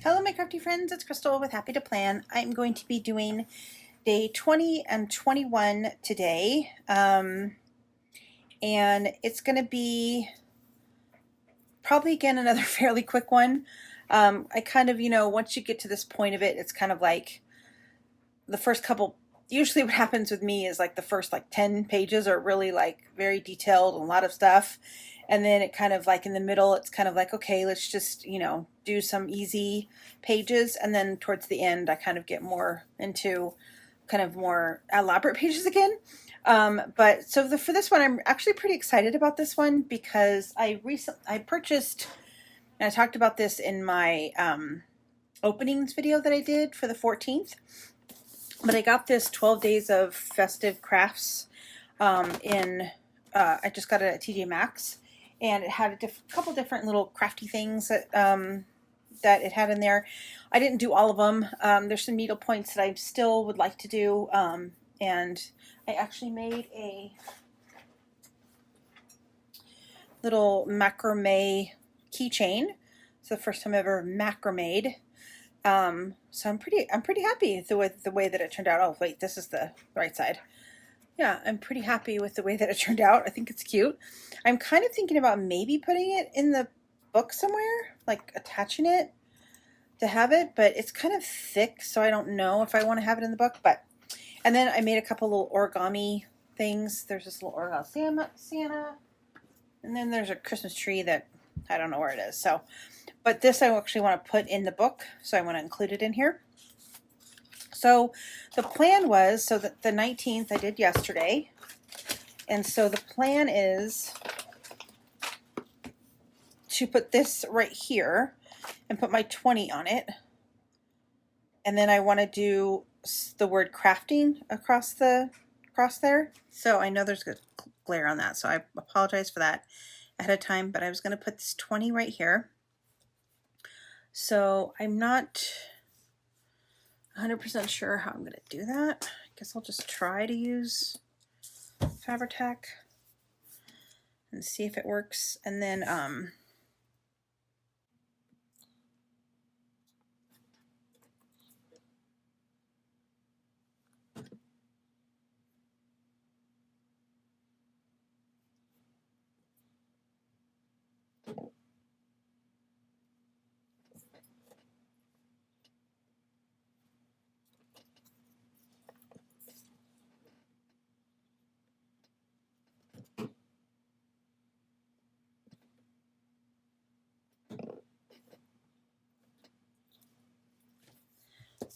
Hello my crafty friends, it's Crystal with Happy to Plan. I'm going to be doing day 20 and 21 today, and it's going to be probably again another fairly quick one. I kind of, once you get to this point of it, it's kind of like the first couple, usually what happens with me is like the first like 10 pages are really like very detailed and a lot of stuff. And then it kind of like in the middle, it's kind of like, okay, let's just, do some easy pages. And then towards the end, I kind of get more into kind of more elaborate pages again. But so for this one, I'm actually pretty excited about this one because I purchased, and I talked about this in my openings video that I did for the 14th. But I got this 12 days of festive crafts I just got it at TJ Maxx, and it had a couple different little crafty things that that it had in there. I didn't do all of them. There's some needle points that I still would like to do, and I actually made a little macrame keychain. It's the first time I've ever macrameed. So I'm pretty happy with the way that it turned out. Oh wait, this is the right side. Yeah, I'm pretty happy with the way that it turned out. I think it's cute. I'm kind of thinking about maybe putting it in the book somewhere, like attaching it to have it, but it's kind of thick, so I don't know if I want to have it in the book. And then I made a couple little origami things. There's this little origami Santa, and then there's a Christmas tree that I don't know where it is. So, but this I actually want to put in the book, so I want to include it in here. So the plan was, so that the 19th I did yesterday, and so the plan is to put this right here and put my 20 on it, and then I want to do the word crafting across there. So I know there's good glare on that, so I apologize for that ahead of time, but I was going to put this 20 right here. So I'm not 100% sure how I'm going to do that. I guess I'll just try to use Fabri-Tac and see if it works. And then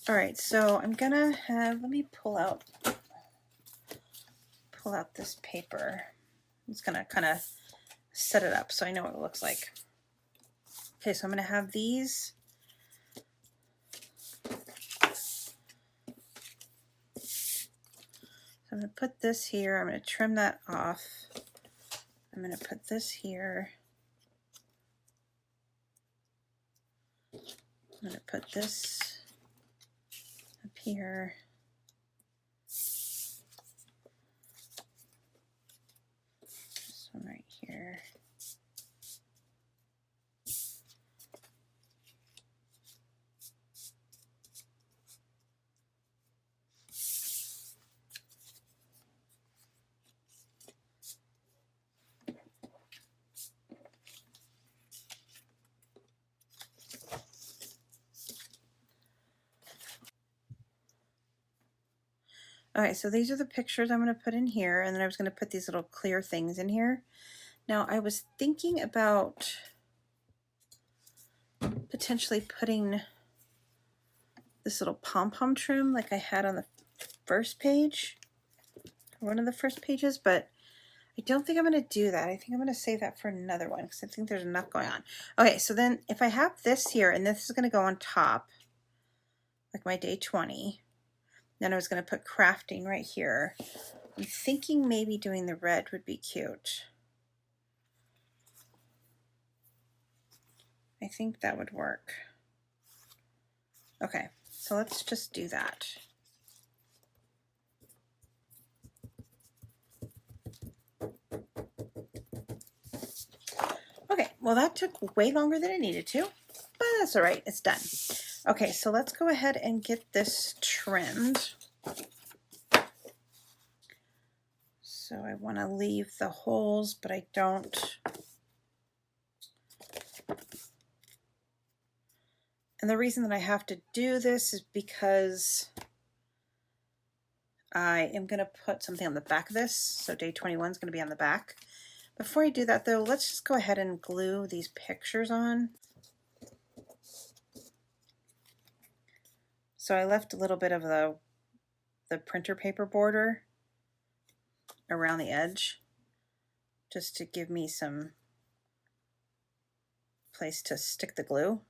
all right, so I'm gonna have, let me pull out this paper. I'm just gonna kind of set it up so I know what it looks like. Okay, so I'm gonna have these. So I'm gonna put this here. I'm gonna trim that off. I'm gonna put this here. I'm gonna put this up here. This one right here. Okay, so these are the pictures I'm going to put in here, and then I was going to put these little clear things in here. Now I was thinking about potentially putting this little pom-pom trim like I had on the first page, one of the first pages, but I don't think I'm going to do that. I think I'm going to save that for another one because I think there's enough going on. Okay, so then if I have this here, and this is going to go on top, like my day 20, then I was going to put crafting right here. I'm thinking maybe doing the red would be cute. I think that would work. Okay, so let's just do that. Okay, well that took way longer than it needed to, but That's all right, it's done. Okay, so let's go ahead and get this trimmed. So I want to leave the holes, but I don't. And the reason that I have to do this is because I am going to put something on the back of this. So day 21 is going to be on the back. Before I do that though, let's just go ahead and glue these pictures on. So I left a little bit of the printer paper border around the edge just to give me some place to stick the glue.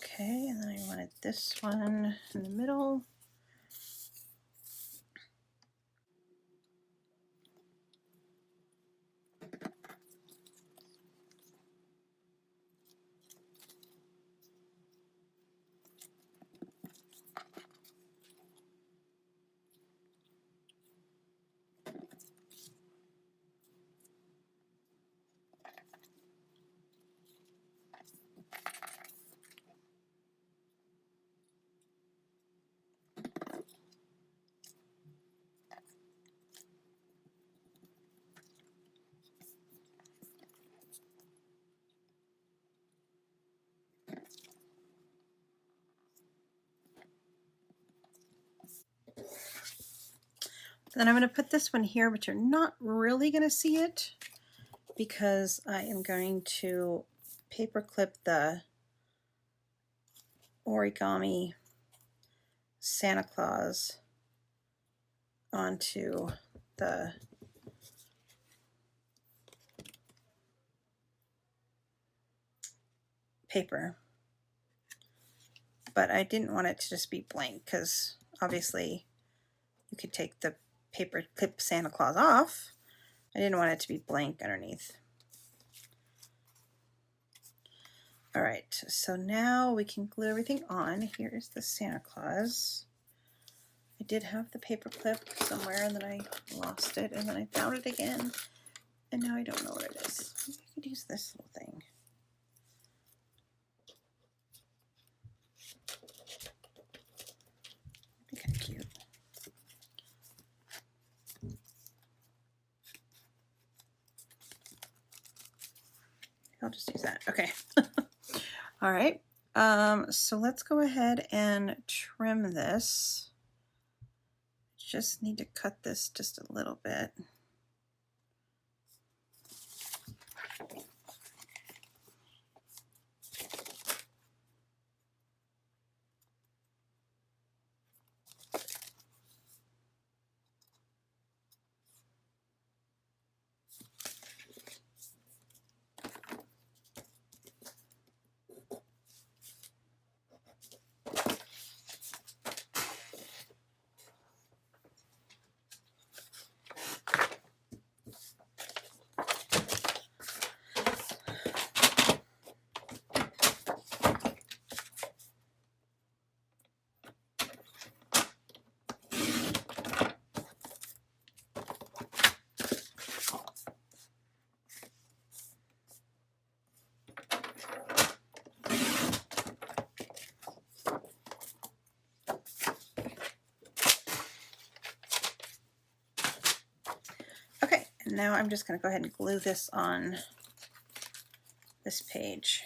Okay, and then I wanted this one in the middle. Then I'm going to put this one here, but you're not really going to see it because I am going to paper clip the origami Santa Claus onto the paper. But I didn't want it to just be blank because obviously you could take the paper clip Santa Claus off. I didn't want it to be blank underneath. All right, so now we can glue everything on. Here is the Santa Claus. I did have the paper clip somewhere and then I lost it and then I found it again and now I don't know where it is. Maybe I could use this little thing. That'd be kind of cute. I'll just use that. Okay. All right. So let's go ahead and trim this. Just need to cut this just a little bit. Now I'm just going to go ahead and glue this on this page.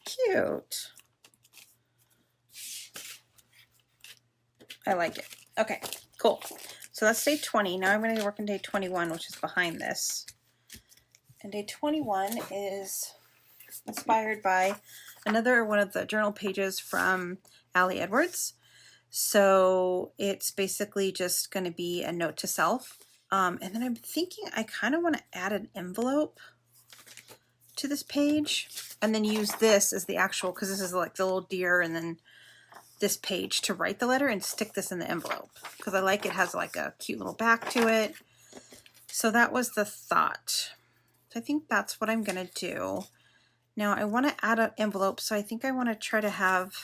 Cute. I like it. Okay, cool. So that's day 20. Now I'm going to work on day 21, which is behind this. And day 21 is inspired by another one of the journal pages from Allie Edwards. So it's basically just going to be a note to self. And then I'm thinking I kind of want to add an envelope to this page and then use this as the actual, because this is like the little deer, and then this page to write the letter and stick this in the envelope because I like it has like a cute little back to it. So that was the thought. So I think that's what I'm going to do. Now I want to add an envelope, so I think I want to try to have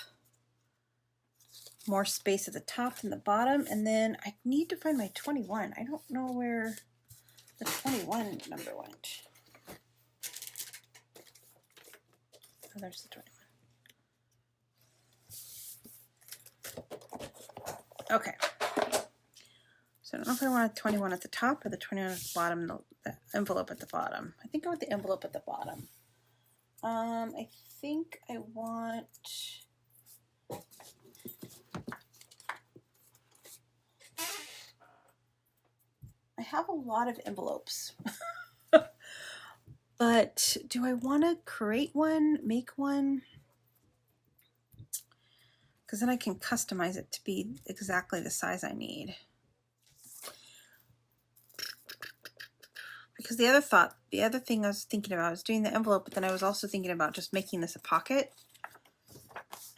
more space at the top and the bottom, and then I need to find my 21. I don't know where the 21 number went. Oh, there's the 21. Okay. So I don't know if I want a 21 at the top or the 21 at the bottom, the envelope at the bottom. I think I want the envelope at the bottom. I think I want... I have a lot of envelopes. But do I want to create one, make one? Because then I can customize it to be exactly the size I need. Because the other thing I was thinking about was doing the envelope, but then I was also thinking about just making this a pocket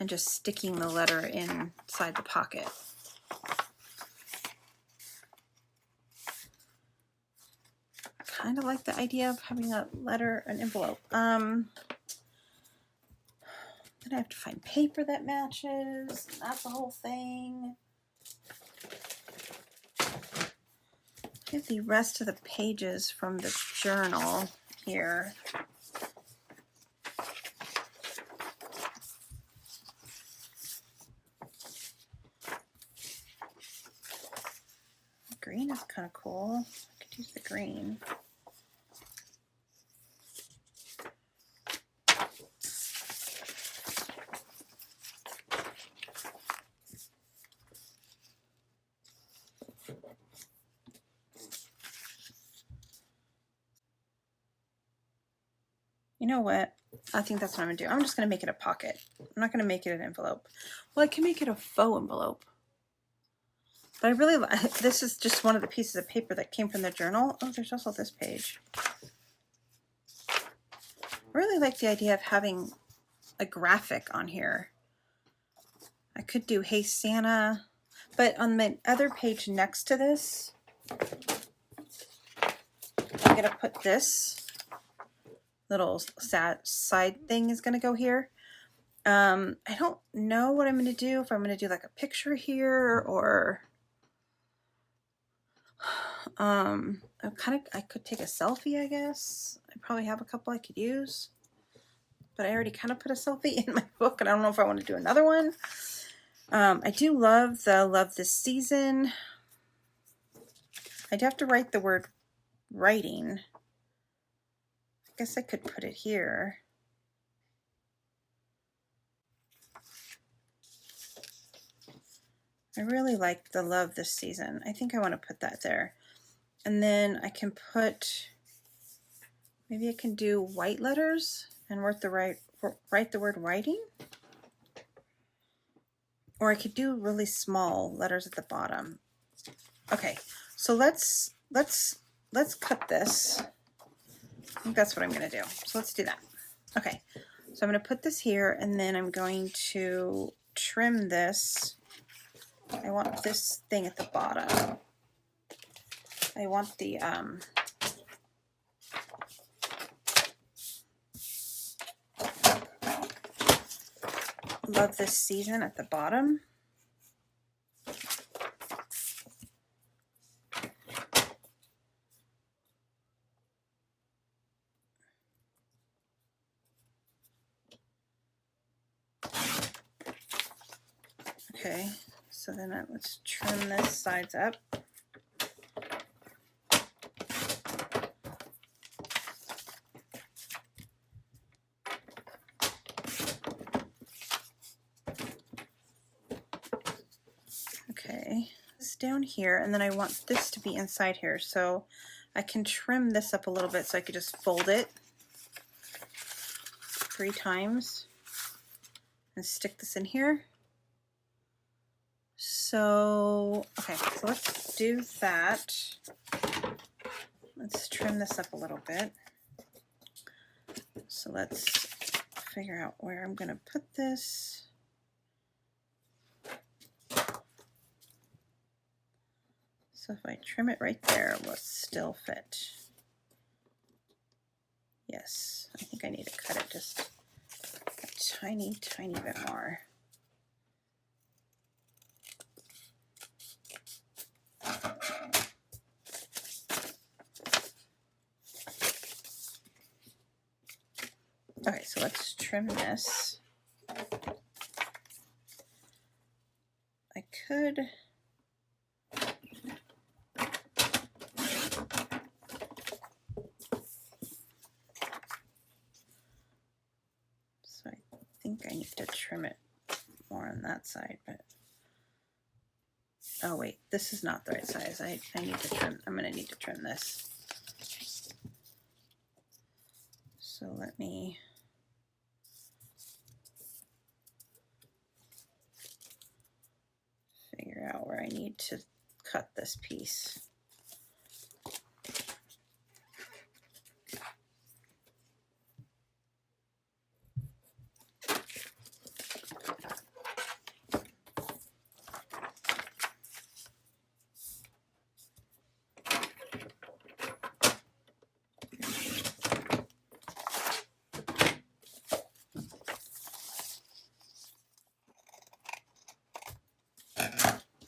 and just sticking the letter inside the pocket. Kind of like the idea of having a letter, an envelope. Then I have to find paper that matches. That's the whole thing. I have the rest of the pages from the journal here. Green is kind of cool. I could use the green. You know what? I think that's what I'm going to do. I'm just going to make it a pocket. I'm not going to make it an envelope. Well, I can make it a faux envelope. But I really like, this is just one of the pieces of paper that came from the journal. Oh, there's also this page. I really like the idea of having a graphic on here. I could do Hey Santa, but on the other page next to this, I'm going to put this little side thing is going to go here. I don't know what I'm going to do, if I'm going to do like a picture here or I could take a selfie, I guess. I probably have a couple I could use, but I already kind of put a selfie in my book and I don't know if I want to do another one. I do love the Love This Season. I'd have to write the word writing. I guess I could put it here. I really like the Love This Season. I think I want to put that there. And then I can put, maybe I can do white letters and write the word writing. Or I could do really small letters at the bottom. Okay, so let's cut this. I think that's what I'm going to do. So let's do that. Okay, so I'm going to put this here, and then I'm going to trim this. I want this thing at the bottom. I want the Love This Season at the bottom. Okay, so then let's trim this sides up. Okay, this down here, and then I want this to be inside here. So I can trim this up a little bit so I could just fold it 3 times and stick this in here. So, okay, so let's do that. Let's trim this up a little bit. So let's figure out where I'm going to put this. So if I trim it right there, will it still fit? Yes, I think I need to cut it just a tiny, tiny bit more. Okay, so let's trim this. I could so I think I need to trim it more on that side, but oh wait, this is not the right size. I need to trim, I'm gonna need to trim this. So let me figure out where I need to cut this piece.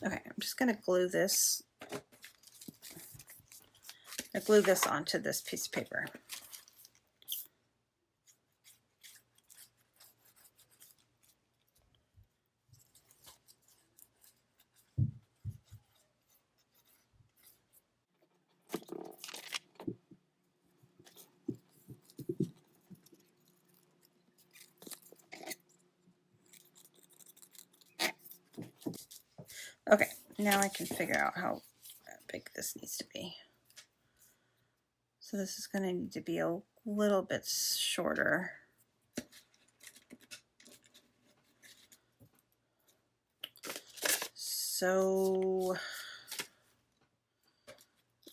Okay, I'm just going to glue this. I glue this onto this piece of paper. Okay, now I can figure out how big this needs to be. So this is going to need to be a little bit shorter. So,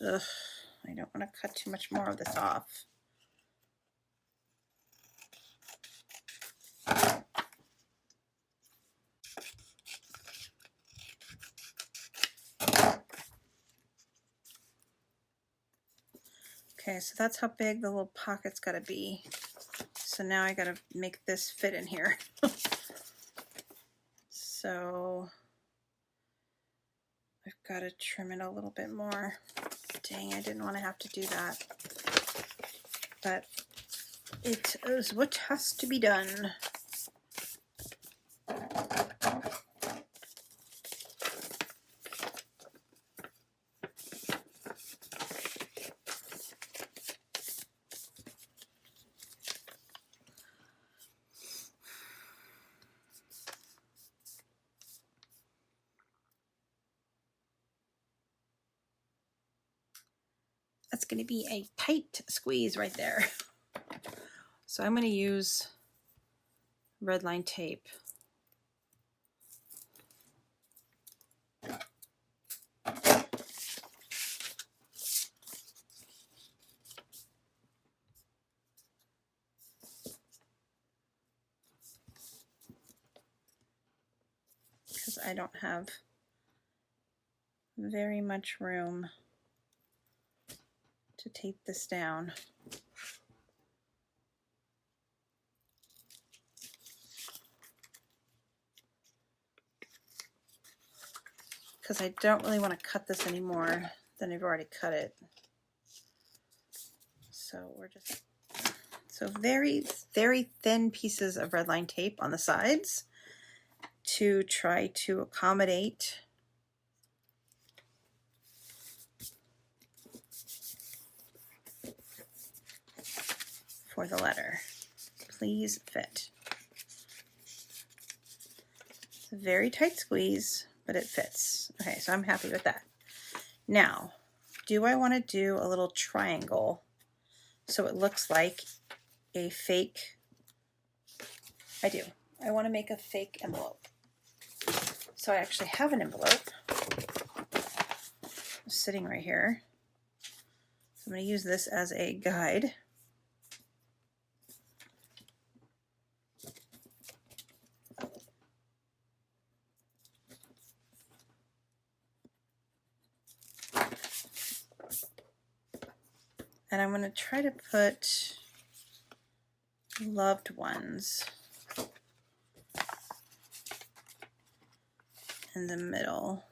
I don't want to cut too much more of this off. Okay, so that's how big the little pocket's got to be. So now I got to make this fit in here. So I've got to trim it a little bit more. Dang, I didn't want to have to do that. But it is what has to be done. That's going to be a tight squeeze right there. So I'm going to use red line tape. Because I don't have very much room to tape this down. Because I don't really want to cut this any more than I've already cut it. So we're just, so very, very thin pieces of red line tape on the sides to try to accommodate for the letter. Please fit. It's a very tight squeeze, but it fits. Okay, so I'm happy with that. Now, do I want to do a little triangle so it looks like a fake? I do. I want to make a fake envelope. So I actually have an envelope sitting right here. So I'm going to use this as a guide. And I'm going to try to put loved ones in the middle.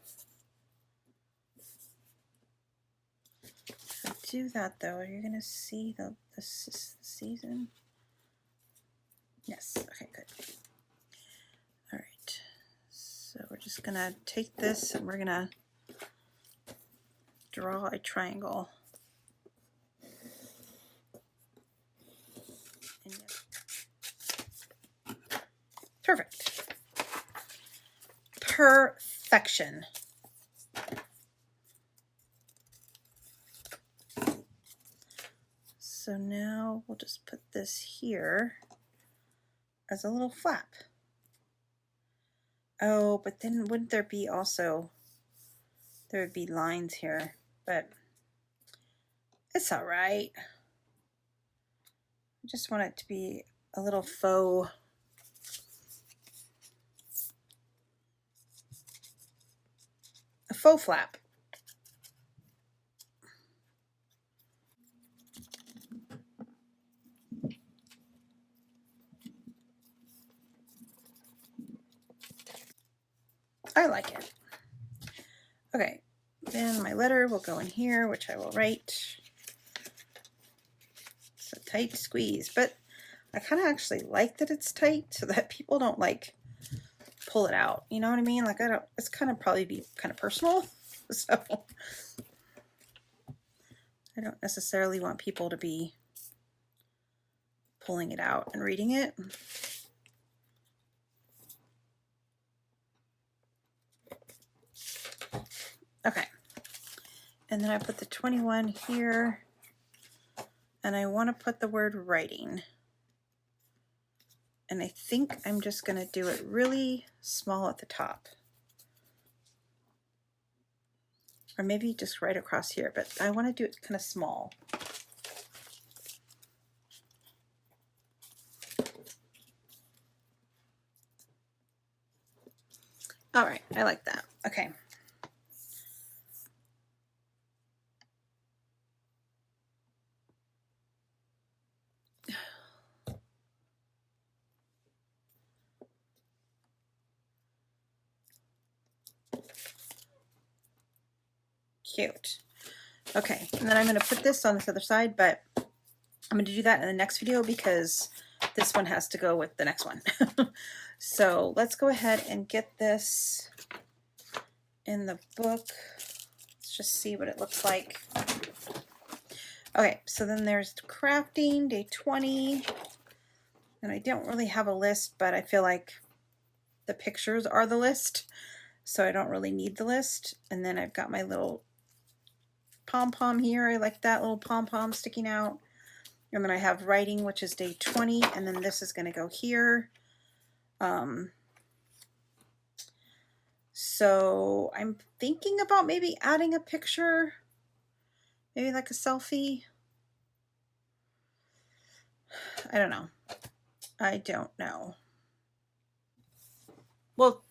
If I do that though, are you going to see the season? Yes, okay, good. All right, so we're just going to take this and we're going to draw a triangle. Perfect. Perfection. So now we'll just put this here as a little flap. Oh, but then wouldn't there be also, there would be lines here, but it's all right. I just want it to be a little faux. A faux flap. I like it. Okay, then my letter will go in here, which I will write. It's a tight squeeze, but I kind of actually like that it's tight so that people don't like pull it out. You know what I mean? Like, I don't, it's kind of probably be kind of personal. So I don't necessarily want people to be pulling it out and reading it. Okay. And then I put the 21 here, and I want to put the word writing. And I think I'm just going to do it really small at the top. Or maybe just right across here, but I want to do it kind of small. All right, I like that. Okay. Cute. Okay, and then I'm going to put this on this other side, but I'm going to do that in the next video because this one has to go with the next one. So let's go ahead and get this in the book. Let's just see what it looks like. Okay, so then there's crafting, day 20. And I don't really have a list, but I feel like the pictures are the list, so I don't really need the list. And then I've got my little pom-pom here. I like that little pom-pom sticking out. And then I have writing, which is day 20, and then this is going to go here. So I'm thinking about maybe adding a picture, maybe like a selfie. I don't know. I don't know. We'll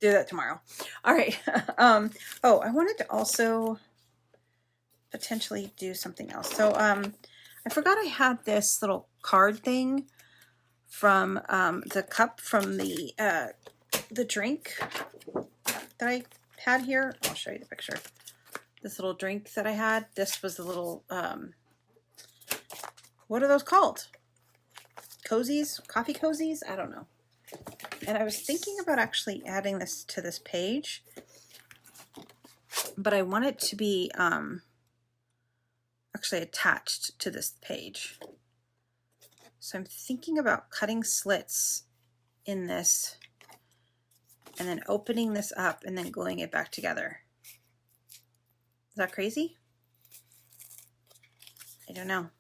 do that tomorrow. All right. Oh, I wanted to also potentially do something else. So I forgot I had this little card thing from the cup from the drink that I had here. I'll show you the picture. This little drink that I had. This was the little what are those called? Cozies? Coffee cozies? I don't know. And I was thinking about actually adding this to this page, but I want it to be actually attached to this page. So I'm thinking about cutting slits in this and then opening this up and then gluing it back together. Is that crazy? I don't know.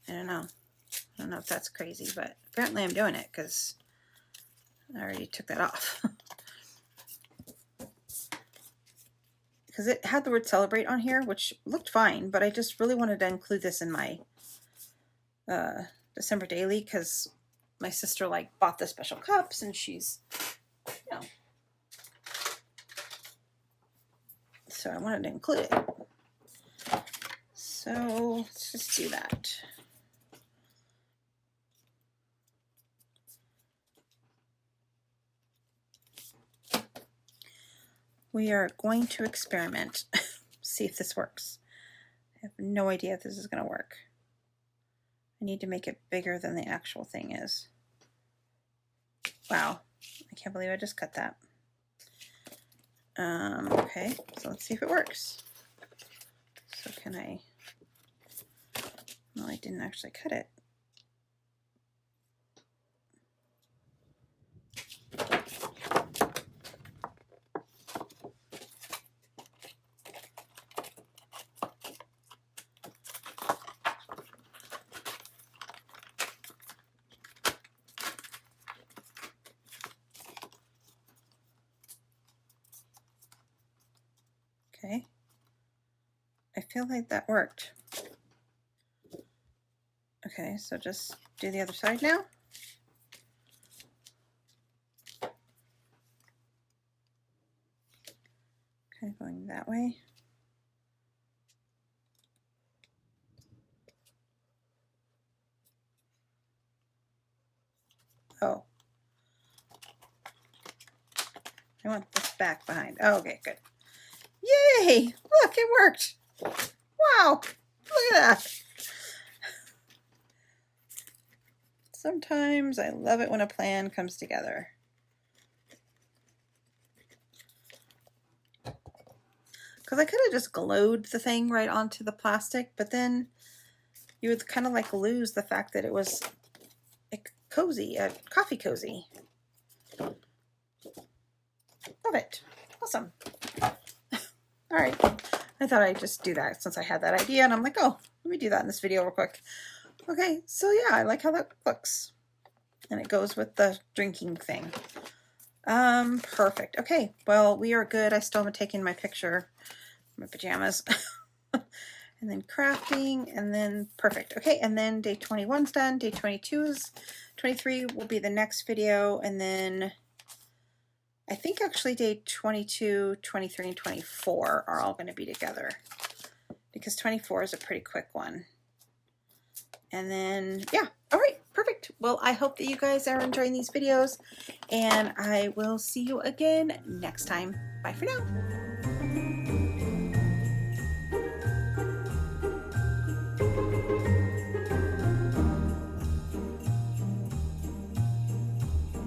I don't know. I don't know if that's crazy, but apparently I'm doing it because I already took that off. Because it had the word celebrate on here, which looked fine, but I just really wanted to include this in my December daily because my sister like bought the special cups and she's, you know, so I wanted to include it. So let's just do that. We are going to experiment, see if this works. I have no idea if this is going to work. I need to make it bigger than the actual thing is. Wow, I can't believe I just cut that. Okay, so let's see if it works. So can I, well, I didn't actually cut it. Okay, I feel like that worked. Okay, so just do the other side now. Okay, going that way. Oh, I want this back behind. Oh, okay, good. Yay! Look, it worked. Wow, look at that. Sometimes I love it when a plan comes together. Because I could have just glued the thing right onto the plastic, but then you would kind of like lose the fact that it was a cozy, a coffee cozy. Love it. Awesome. All right. I thought I'd just do that since I had that idea, and I'm like, oh, let me do that in this video real quick. Okay, so yeah, I like how that looks. And it goes with the drinking thing. Perfect. Okay, well, we are good. I still haven't taken my picture, my pajamas. And then crafting, and then perfect. Okay, and then day 21's done. Day 23 will be the next video, and then I think actually day 22, 23, and 24 are all going to be together because 24 is a pretty quick one. And then, yeah, all right, perfect. Well, I hope that you guys are enjoying these videos, and I will see you again next time. Bye for now.